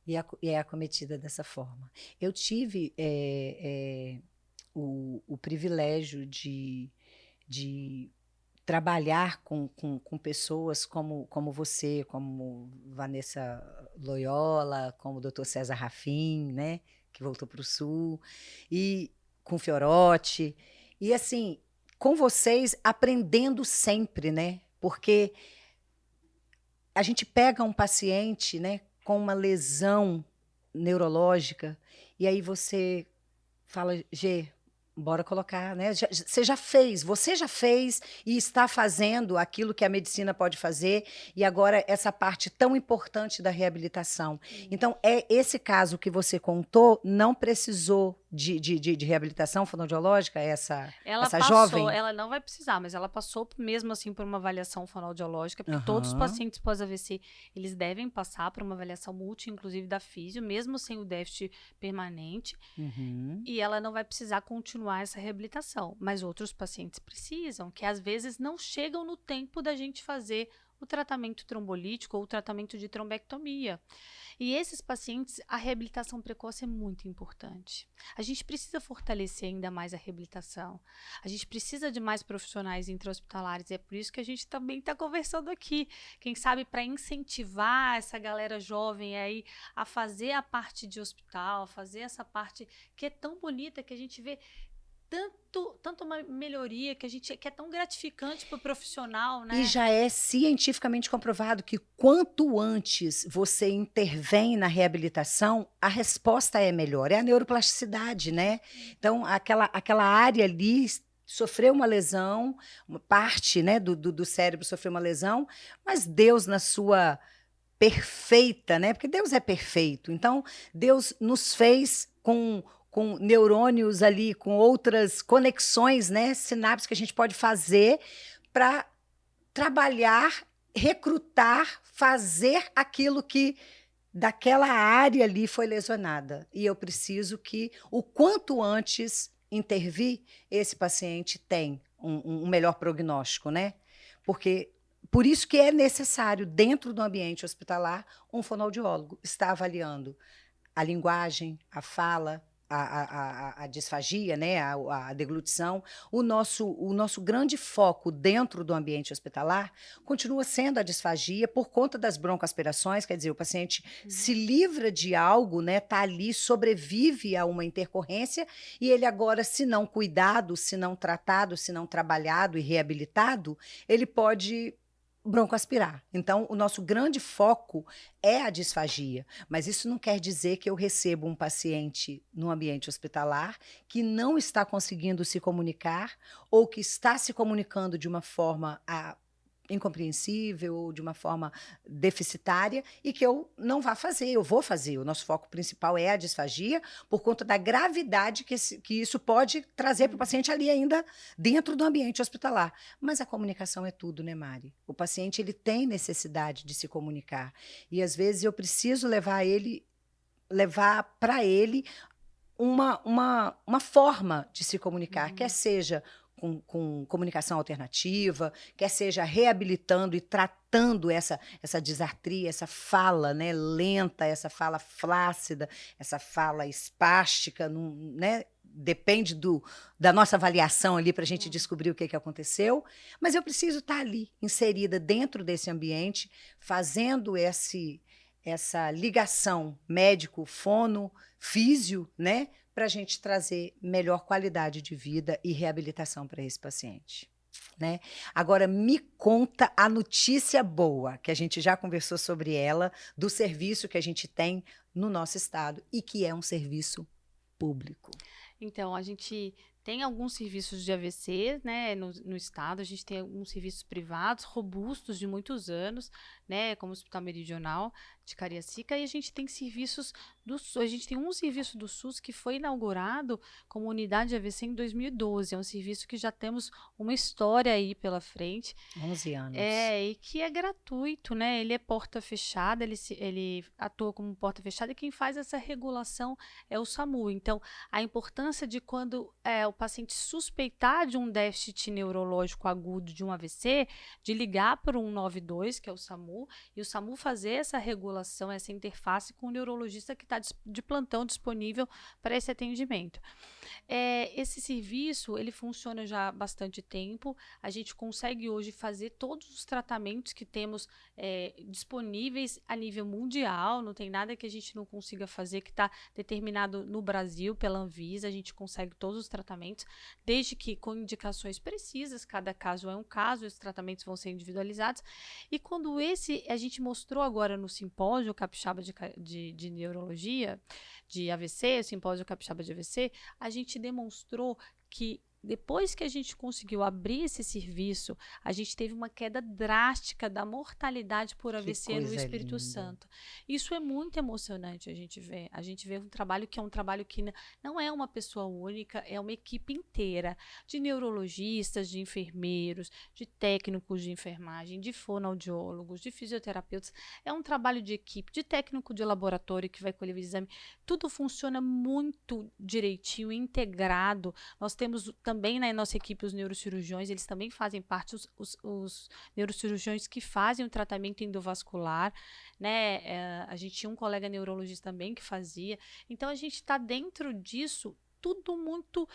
E é acometida dessa forma. Eu tive o privilégio de trabalhar com pessoas como você, como Vanessa Loyola, como o Dr. César Rafim, né, que voltou para o Sul, e com Fiorotti. E, assim, com vocês, aprendendo sempre, né? Porque a gente pega um paciente, né, com uma lesão neurológica, e aí você fala, Gê, bora colocar, né? Você já fez e está fazendo aquilo que a medicina pode fazer, e agora essa parte tão importante da reabilitação. Então, esse caso que você contou não precisou de reabilitação fonoaudiológica, essa jovem? Ela não vai precisar, mas ela passou mesmo assim por uma avaliação fonoaudiológica, porque todos os pacientes pós-AVC, eles devem passar por uma avaliação multi, inclusive da físio, mesmo sem o déficit permanente, e ela não vai precisar continuar essa reabilitação, mas outros pacientes precisam, que às vezes não chegam no tempo da gente fazer o tratamento trombolítico ou o tratamento de trombectomia. E esses pacientes, a reabilitação precoce é muito importante. A gente precisa fortalecer ainda mais a reabilitação. A gente precisa de mais profissionais intra-hospitalares. É por isso que a gente também está conversando aqui. Quem sabe para incentivar essa galera jovem aí a fazer a parte de hospital, fazer essa parte que é tão bonita, que a gente vê tanto uma melhoria que é tão gratificante para o profissional, né? E já é cientificamente comprovado que quanto antes você intervém na reabilitação, a resposta é melhor. É a neuroplasticidade, né? Então, aquela área ali sofreu uma lesão, uma parte, né, do cérebro sofreu uma lesão, mas Deus, na sua perfeita, né? Porque Deus é perfeito. Então, Deus nos fez com neurônios ali, com outras conexões, né? Sinapses que a gente pode fazer para trabalhar, recrutar, fazer aquilo que daquela área ali foi lesionada. E eu preciso que, o quanto antes intervir, esse paciente tem um melhor prognóstico, né? Porque por isso que é necessário, dentro do ambiente hospitalar, um fonoaudiólogo estar avaliando a linguagem, a fala, a disfagia, né, a deglutição. O nosso grande foco dentro do ambiente hospitalar continua sendo a disfagia por conta das broncoaspirações, quer dizer, o paciente se livra de algo, né, está ali, sobrevive a uma intercorrência, e ele agora, se não cuidado, se não tratado, se não trabalhado e reabilitado, ele pode broncoaspirar. Então, o nosso grande foco é a disfagia, mas isso não quer dizer que eu recebo um paciente no ambiente hospitalar que não está conseguindo se comunicar ou que está se comunicando de uma forma incompreensível ou de uma forma deficitária e que eu não vá fazer, eu vou fazer. O nosso foco principal é a disfagia por conta da gravidade que isso pode trazer para o paciente ali ainda dentro do ambiente hospitalar. Mas a comunicação é tudo, né, Mari? O paciente ele tem necessidade de se comunicar e às vezes eu preciso levar para ele uma forma de se comunicar, quer seja com comunicação alternativa, quer seja reabilitando e tratando essa disartria, essa fala, né, lenta, essa fala flácida, essa fala espástica, né? Depende da nossa avaliação ali para a gente descobrir o que aconteceu, mas eu preciso estar ali, inserida dentro desse ambiente, fazendo essa ligação médico-fono-físio, né? Para a gente trazer melhor qualidade de vida e reabilitação para esse paciente. Né? Agora, me conta a notícia boa, que a gente já conversou sobre ela, do serviço que a gente tem no nosso estado e que é um serviço público. Então, a gente tem alguns serviços de AVC, né, no estado, a gente tem alguns serviços privados, robustos de muitos anos, né, como o Hospital Meridional de Cariacica, e a gente tem serviços do SUS, a gente tem um serviço do SUS que foi inaugurado como unidade de AVC em 2012, é um serviço que já temos uma história aí pela frente. 11 anos. E que é gratuito, né, ele é porta fechada, ele atua como porta fechada, e quem faz essa regulação é o SAMU. Então, a importância de quando o paciente suspeitar de um déficit neurológico agudo de um AVC, de ligar para o 192, que é o SAMU, e o SAMU fazer essa regulação, essa interface com o neurologista que está de plantão disponível para esse atendimento. Esse serviço, ele funciona já há bastante tempo, a gente consegue hoje fazer todos os tratamentos que temos disponíveis a nível mundial, não tem nada que a gente não consiga fazer que está determinado no Brasil pela Anvisa, a gente consegue todos os tratamentos, desde que com indicações precisas, cada caso é um caso, os tratamentos vão ser individualizados, e quando a gente mostrou agora no simpósio capixaba de neurologia, de AVC, o simpósio capixaba de AVC, a gente demonstrou que depois que a gente conseguiu abrir esse serviço, a gente teve uma queda drástica da mortalidade por AVC no Espírito Santo. Isso é muito emocionante a gente ver. A gente vê um trabalho que não é uma pessoa única, é uma equipe inteira de neurologistas, de enfermeiros, de técnicos de enfermagem, de fonoaudiólogos, de fisioterapeutas. É um trabalho de equipe, de técnico de laboratório que vai colher o exame. Tudo funciona muito direitinho, integrado. Nós temos também na nossa equipe os neurocirurgiões, eles também fazem parte, os neurocirurgiões que fazem o tratamento endovascular, né? A gente tinha um colega neurologista também que fazia. Então, a gente está dentro disso tudo muito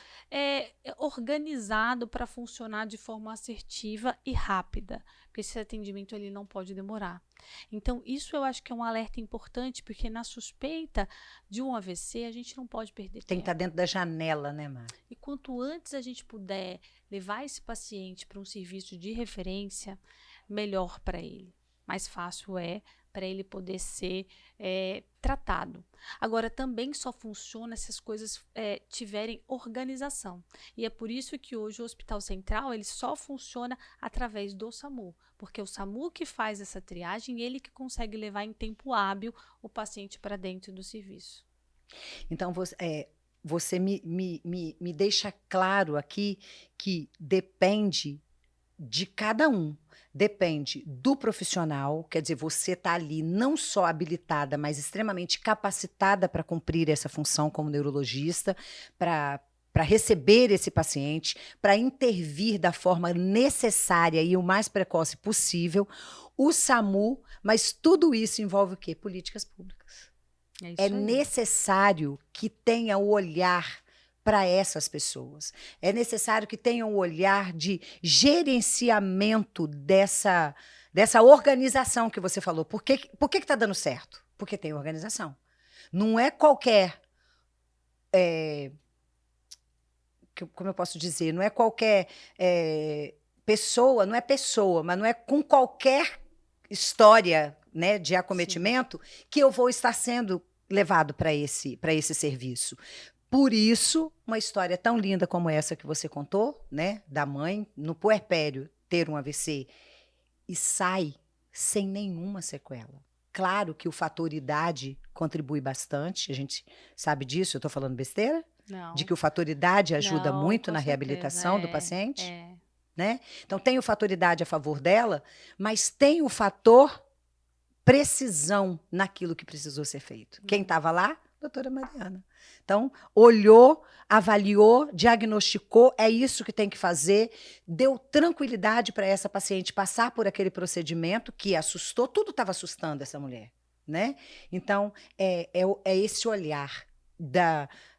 organizado para funcionar de forma assertiva e rápida, porque esse atendimento ele não pode demorar. Então, isso eu acho que é um alerta importante, porque na suspeita de um AVC, a gente não pode perder Tem que estar tempo. dentro da janela, né, Mar? E quanto antes a gente puder levar esse paciente para um serviço de referência, melhor para ele. Mais fácil é para ele poder ser tratado. Agora, também só funciona se as coisas tiverem organização. E é por isso que hoje o Hospital Central ele só funciona através do SAMU, porque é o SAMU que faz essa triagem, ele que consegue levar em tempo hábil o paciente para dentro do serviço. Então, você me deixa claro aqui que depende de cada um. Depende do profissional, quer dizer, você está ali não só habilitada, mas extremamente capacitada para cumprir essa função como neurologista, para receber esse paciente, para intervir da forma necessária e o mais precoce possível. O SAMU, mas tudo isso envolve o quê? Políticas públicas. É isso É aí. necessário que tenha o olhar para essas pessoas. É necessário que tenha um olhar de gerenciamento dessa organização que você falou. Por que está dando certo? Porque tem organização. Não é qualquer... como eu posso dizer? Não é qualquer pessoa, não é pessoa, mas não é com qualquer história, né, de acometimento que eu vou estar sendo levado para esse serviço. Por isso, uma história tão linda como essa que você contou, né, da mãe, no puerpério, ter um AVC, e sai sem nenhuma sequela. Claro que o fator idade contribui bastante, a gente sabe disso, eu estou falando besteira? Não. De que o fator idade ajuda Não, muito com na certeza, reabilitação do paciente? É. Né? Então, tem o fator idade a favor dela, mas tem o fator precisão naquilo que precisou ser feito. Quem estava lá? Doutora Mariana. Então, olhou, avaliou, diagnosticou, é isso que tem que fazer, deu tranquilidade para essa paciente passar por aquele procedimento que assustou, tudo estava assustando essa mulher, né? Então, é esse olhar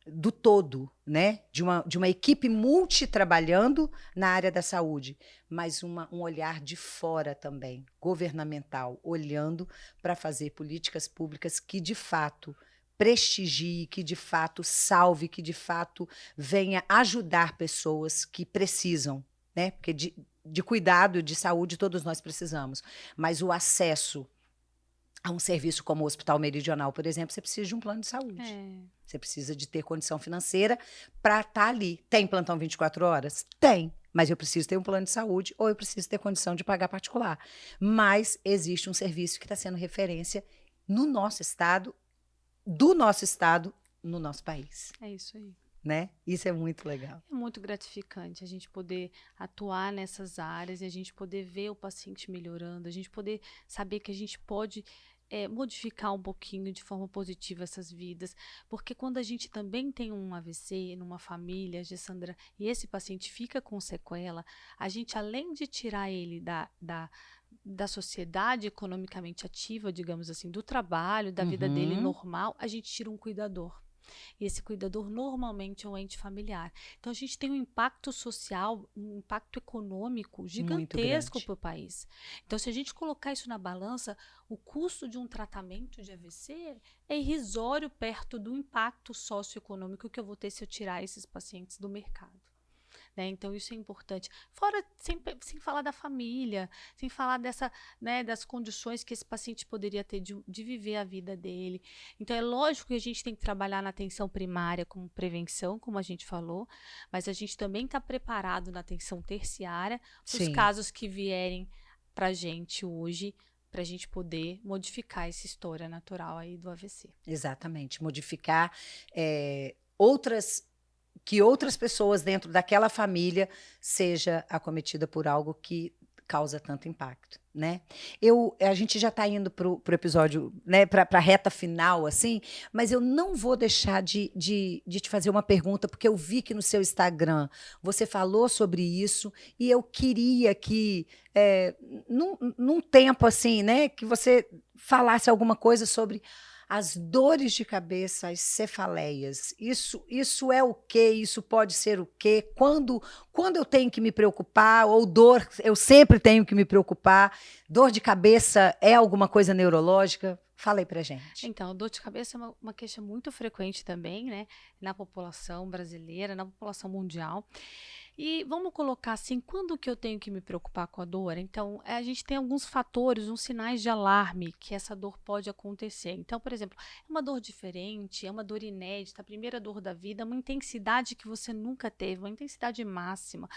do todo, né? De uma equipe multitrabalhando na área da saúde, mas um olhar de fora também, governamental, olhando para fazer políticas públicas que, de fato, prestigie, que de fato salve, que de fato venha ajudar pessoas que precisam, né? Porque de cuidado, de saúde, todos nós precisamos. Mas o acesso a um serviço como o Hospital Meridional, por exemplo, você precisa de um plano de saúde. Você precisa de ter condição financeira para estar ali. Tem plantão 24 horas? Tem. Mas eu preciso ter um plano de saúde ou eu preciso ter condição de pagar particular. Mas existe um serviço que está sendo referência no nosso estado, do nosso estado, no nosso país. É isso aí. Né? Isso é muito legal. É muito gratificante a gente poder atuar nessas áreas e a gente poder ver o paciente melhorando, a gente poder saber que a gente pode modificar um pouquinho de forma positiva essas vidas, porque quando a gente também tem um AVC numa família, Gessandra, e esse paciente fica com sequela, a gente, além de tirar ele da sociedade economicamente ativa, digamos assim, do trabalho, da vida dele normal, a gente tira um cuidador. E esse cuidador normalmente é um ente familiar. Então a gente tem um impacto social, um impacto econômico gigantesco para o país. Então, se a gente colocar isso na balança, o custo de um tratamento de AVC é irrisório perto do impacto socioeconômico que eu vou ter se eu tirar esses pacientes do mercado. Né? Então, isso é importante. Fora, sem falar da família, sem falar das condições que esse paciente poderia ter de viver a vida dele. Então, é lógico que a gente tem que trabalhar na atenção primária como prevenção, como a gente falou, mas a gente também está preparado na atenção terciária para os casos que vierem para a gente hoje, para a gente poder modificar essa história natural aí do AVC. Exatamente. Modificar que outras pessoas dentro daquela família seja acometida por algo que causa tanto impacto, né? A gente já está indo para o episódio, né, para a reta final, assim, mas eu não vou deixar de te fazer uma pergunta, porque eu vi que no seu Instagram você falou sobre isso e eu queria que, num tempo assim, né, que você falasse alguma coisa sobre As dores de cabeça, as cefaleias, isso é o quê? Isso pode ser o quê? Quando eu tenho que me preocupar, ou dor, eu sempre tenho que me preocupar. Dor de cabeça é alguma coisa neurológica? Fala aí pra gente. Então, dor de cabeça é uma queixa muito frequente também, né, na população brasileira, na população mundial. E vamos colocar assim, quando que eu tenho que me preocupar com a dor? Então, a gente tem alguns fatores, uns sinais de alarme que essa dor pode acontecer. Então, por exemplo, é uma dor diferente, é uma dor inédita, a primeira dor da vida, uma intensidade que você nunca teve, uma intensidade máxima.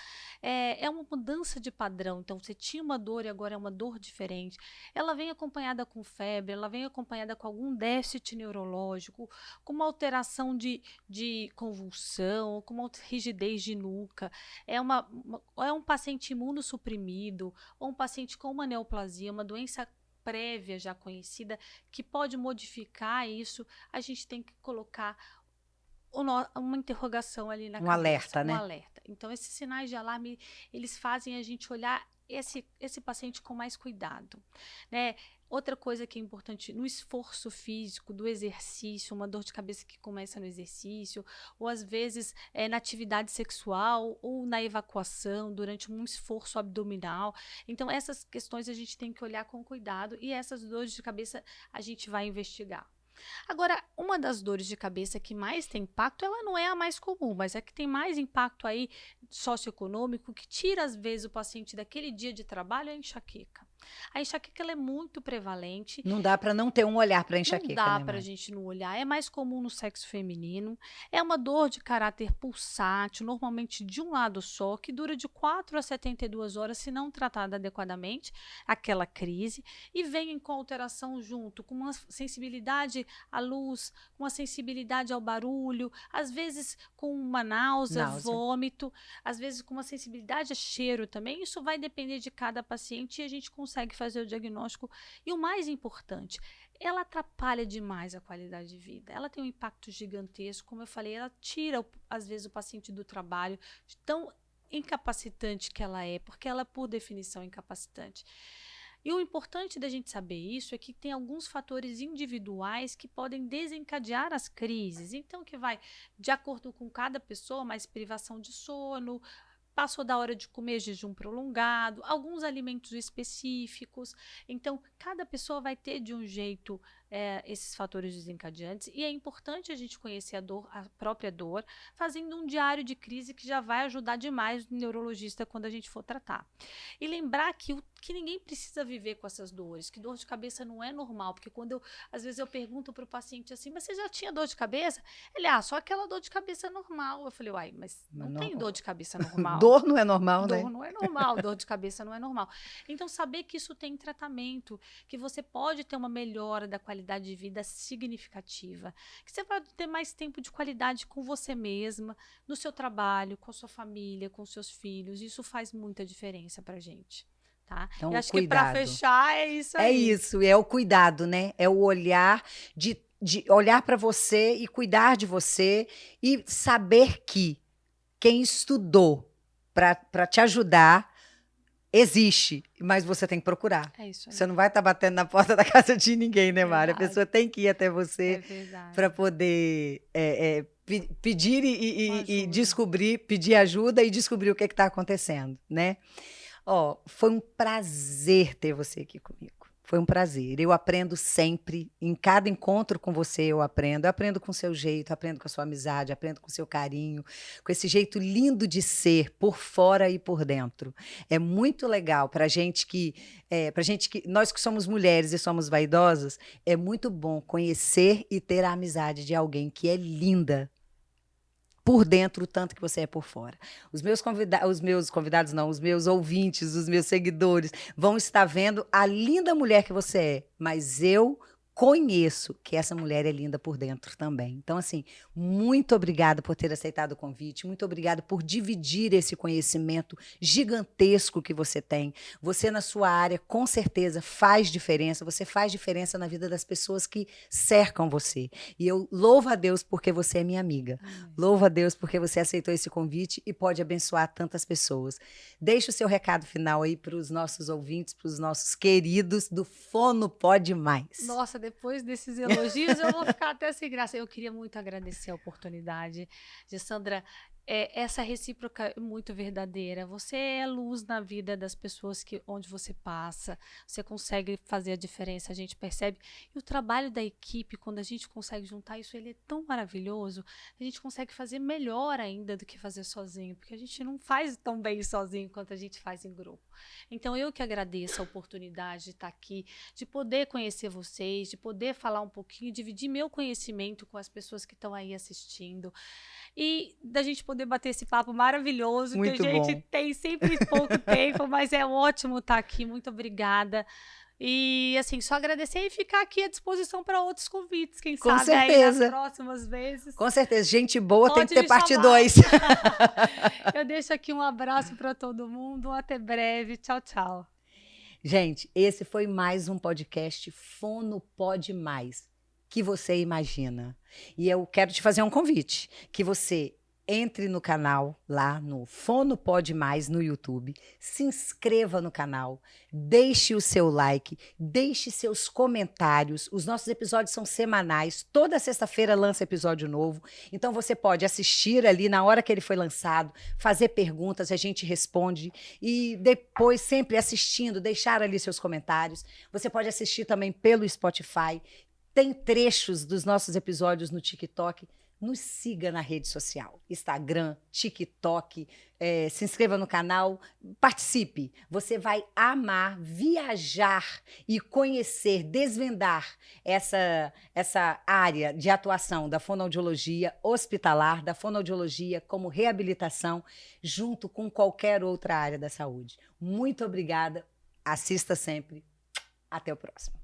É uma mudança de padrão. Então, você tinha uma dor e agora é uma dor diferente. Ela vem acompanhada com febre, ela vem acompanhada com algum déficit neurológico, com uma alteração de convulsão, com uma rigidez de nuca. É um paciente imunossuprimido, ou um paciente com uma neoplasia, uma doença prévia já conhecida, que pode modificar isso. A gente tem que colocar uma interrogação ali na Um cabeça, alerta, um né? alerta. Então, esses sinais de alarme, eles fazem a gente olhar esse paciente com mais cuidado, né? Outra coisa que é importante, no esforço físico, do exercício, uma dor de cabeça que começa no exercício, ou às vezes na atividade sexual, ou na evacuação, durante um esforço abdominal. Então, essas questões a gente tem que olhar com cuidado, e essas dores de cabeça a gente vai investigar. Agora, uma das dores de cabeça que mais tem impacto, ela não é a mais comum, mas é que tem mais impacto aí socioeconômico, que tira às vezes o paciente daquele dia de trabalho, é a enxaqueca. A enxaqueca ela é muito prevalente. Não dá para não ter um olhar para Não enxaqueca, dá né, para a Mari? gente não olhar, é mais comum no sexo feminino, é uma dor de caráter pulsátil, normalmente de um lado só, que dura de 4 a 72 horas se não tratada adequadamente, aquela crise, e vem com alteração junto, com uma sensibilidade à luz, uma sensibilidade ao barulho, às vezes com uma náusea, vômito, às vezes com uma sensibilidade a cheiro também. Isso vai depender de cada paciente e a gente consegue fazer o diagnóstico. E o mais importante, ela atrapalha demais a qualidade de vida. Ela tem um impacto gigantesco, como eu falei, ela tira, às vezes, o paciente do trabalho, de tão incapacitante que ela é, porque ela, por definição, é incapacitante. E o importante da gente saber isso é que tem alguns fatores individuais que podem desencadear as crises. Então, que vai, de acordo com cada pessoa, mais privação de sono, passou da hora de comer, jejum prolongado, alguns alimentos específicos. Então, cada pessoa vai ter de um jeito esses fatores desencadeantes, e é importante a gente conhecer a dor, a própria dor, fazendo um diário de crise, que já vai ajudar demais o neurologista quando a gente for tratar. E lembrar que ninguém precisa viver com essas dores, que dor de cabeça não é normal, porque às vezes eu pergunto para o paciente assim, mas você já tinha dor de cabeça? Ele, só aquela dor de cabeça normal. Eu falei, uai, mas não tem dor de cabeça normal. Dor não é normal, né? Dor não é normal, dor de cabeça não é normal. Então, saber que isso tem tratamento, que você pode ter uma melhora da qualidade de vida significativa, que você vai ter mais tempo de qualidade com você mesma, no seu trabalho, com a sua família, com seus filhos. Isso faz muita diferença pra gente, tá? Então, Eu acho que cuidado. para fechar é isso aí. É isso, é o cuidado, né? É o olhar de olhar para você e cuidar de você, e saber que quem estudou para te ajudar existe, mas você tem que procurar. É isso aí. Você não vai estar batendo na porta da casa de ninguém, né, Mari? A Verdade. pessoa tem que ir até você para poder pedir e Ajuda. descobrir, pedir ajuda e descobrir o que está acontecendo, né? Ó, foi um prazer ter você aqui comigo. Foi um prazer. Eu aprendo sempre. Em cada encontro com você, eu aprendo. Eu aprendo com o seu jeito, aprendo com a sua amizade, aprendo com o seu carinho, com esse jeito lindo de ser, por fora e por dentro. É muito legal para gente que, nós que somos mulheres e somos vaidosas, é muito bom conhecer e ter a amizade de alguém que é linda por dentro, o tanto que você é por fora. Os meus convidados não, os meus ouvintes, os meus seguidores vão estar vendo a linda mulher que você é, mas eu conheço que essa mulher é linda por dentro também. Então, assim, muito obrigada por ter aceitado o convite, muito obrigada por dividir esse conhecimento gigantesco que você tem. Você, na sua área, com certeza faz diferença, você faz diferença na vida das pessoas que cercam você. E eu louvo a Deus porque você é minha amiga. Louvo a Deus porque você aceitou esse convite e pode abençoar tantas pessoas. Deixe o seu recado final aí para os nossos ouvintes, para os nossos queridos do Fono Pode Mais. Nossa, depois desses elogios eu vou ficar até sem graça. Eu queria muito agradecer a oportunidade. Gessandra, essa recíproca é muito verdadeira. Você é luz na vida das pessoas onde você passa. Você consegue fazer a diferença, a gente percebe. E o trabalho da equipe, quando a gente consegue juntar isso, ele é tão maravilhoso. A gente consegue fazer melhor ainda do que fazer sozinho, porque a gente não faz tão bem sozinho quanto a gente faz em grupo. Então, eu que agradeço a oportunidade de estar aqui, de poder conhecer vocês, de poder falar um pouquinho, dividir meu conhecimento com as pessoas que estão aí assistindo. E da gente poder bater esse papo maravilhoso, Muito que a gente bom. tem sempre pouco tempo, mas é ótimo estar aqui. Muito obrigada. E, assim, só agradecer e ficar aqui à disposição para outros convites, quem Com sabe aí nas certeza. próximas vezes. Com certeza. Gente boa tem Pode que ter me parte chamar. 2. Eu deixo aqui um abraço para todo mundo. Até breve. Tchau, tchau. Gente, esse foi mais um podcast Fono Pode Mais, que você imagina. E eu quero te fazer um convite, que você entre no canal, lá no Fono Pode Mais no YouTube, se inscreva no canal, deixe o seu like, deixe seus comentários. Os nossos episódios são semanais, toda sexta-feira lança episódio novo, então você pode assistir ali na hora que ele foi lançado, fazer perguntas, a gente responde e depois sempre assistindo, deixar ali seus comentários. Você pode assistir também pelo Spotify, tem trechos dos nossos episódios no TikTok. Nos siga na rede social, Instagram, TikTok, se inscreva no canal, participe. Você vai amar viajar e conhecer, desvendar essa área de atuação da fonoaudiologia hospitalar, da fonoaudiologia como reabilitação, junto com qualquer outra área da saúde. Muito obrigada, assista sempre. Até o próximo.